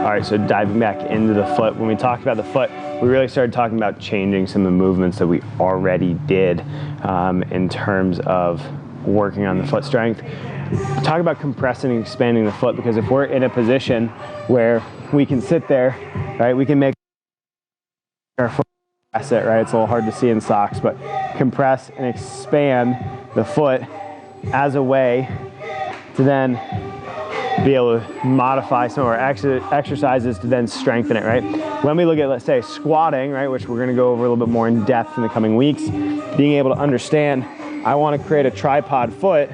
All right, so diving back into the foot. When we talked about the foot, we really started talking about changing some of the movements that we already did in terms of working on the foot strength. Talk about compressing and expanding the foot, because if we're in a position where we can sit there, right, we can make our foot compress it, right? It's a little hard to see in socks, but compress and expand the foot as a way to then be able to modify some of our exercises to then strengthen it, right? When we look at, let's say, squatting, right, which we're gonna go over a little bit more in depth in the coming weeks, being able to understand, I wanna create a tripod foot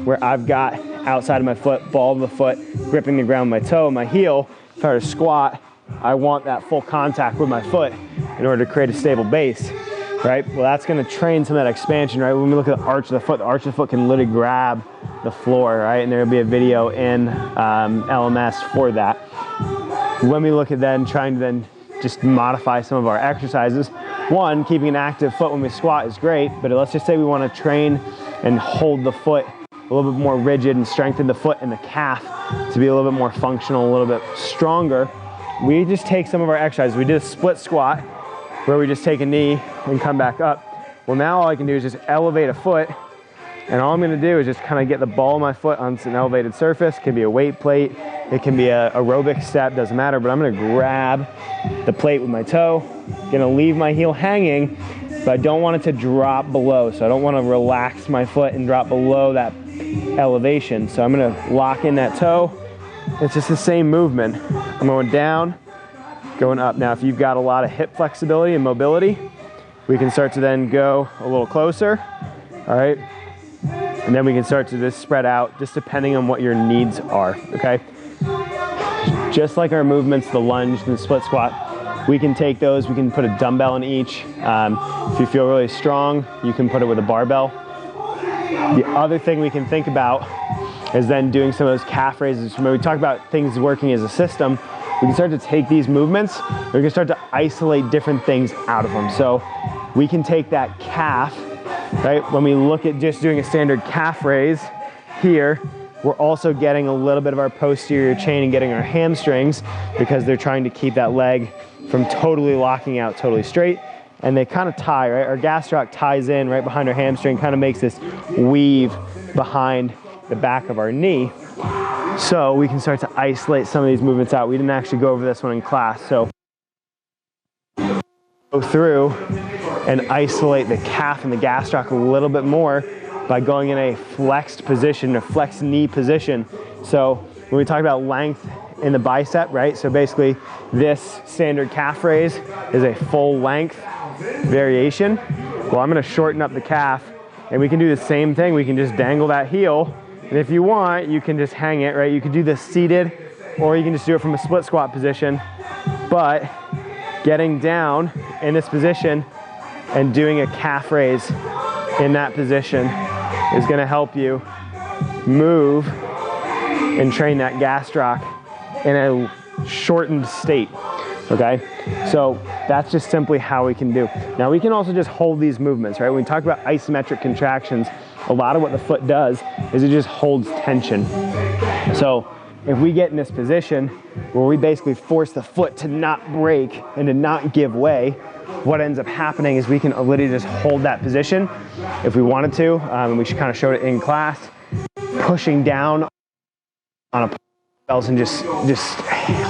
where I've got outside of my foot, ball of the foot, gripping the ground with my toe and my heel. If I were to squat, I want that full contact with my foot in order to create a stable base, right? Well, that's gonna train some of that expansion, right? When we look at the arch of the foot can literally grab the floor, right? And there'll be a video in LMS for that. When we look at then trying to then just modify some of our exercises, one, keeping an active foot when we squat is great, but let's just say we wanna train and hold the foot a little bit more rigid and strengthen the foot and the calf to be a little bit more functional, a little bit stronger. We just take some of our exercises. We did a split squat where we just take a knee and come back up. Well, now all I can do is just elevate a foot, and all I'm gonna do is just kind of get the ball of my foot on an elevated surface. It can be a weight plate, it can be a aerobic step, doesn't matter, but I'm gonna grab the plate with my toe, gonna leave my heel hanging, but I don't want it to drop below, so I don't wanna relax my foot and drop below that elevation. So I'm gonna lock in that toe. It's just the same movement. I'm going down, going up. Now, if you've got a lot of hip flexibility and mobility, we can start to then go a little closer, all right? And then we can start to just spread out, just depending on what your needs are, okay? Just like our movements, the lunge and the split squat, we can take those, we can put a dumbbell in each. If you feel really strong, you can put it with a barbell. The other thing we can think about is then doing some of those calf raises. When we talk about things working as a system, we can start to take these movements, we can start to isolate different things out of them. So we can take that calf, right? When we look at just doing a standard calf raise here, we're also getting a little bit of our posterior chain and getting our hamstrings, because they're trying to keep that leg from totally locking out totally straight. And they kind of tie, right? Our gastroc ties in right behind our hamstring, kind of makes this weave behind the back of our knee. So we can start to isolate some of these movements out. We didn't actually go over this one in class. So go through and isolate the calf and the gastroc a little bit more by going in a flexed position, a flexed knee position. So when we talk about length in the bicep, right? So basically this standard calf raise is a full length variation. Well, I'm gonna shorten up the calf, and we can do the same thing. We can just dangle that heel, and if you want, you can just hang it, right? You can do this seated, or you can just do it from a split squat position. But getting down in this position and doing a calf raise in that position is gonna help you move and train that gastroc in a shortened state, okay? So that's just simply how we can do. Now we can also just hold these movements, right? When we talk about isometric contractions, a lot of what the foot does is it just holds tension. So if we get in this position where we basically force the foot to not break and to not give way, what ends up happening is we can literally just hold that position if we wanted to, and we kind of showed it in class, pushing down on a and just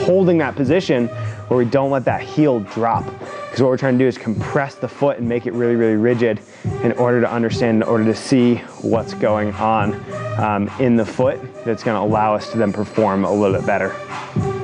holding that position where we don't let that heel drop. Because what we're trying to do is compress the foot and make it really, really rigid in order to understand, in order to see what's going on in the foot. That's going to allow us to then perform a little bit better.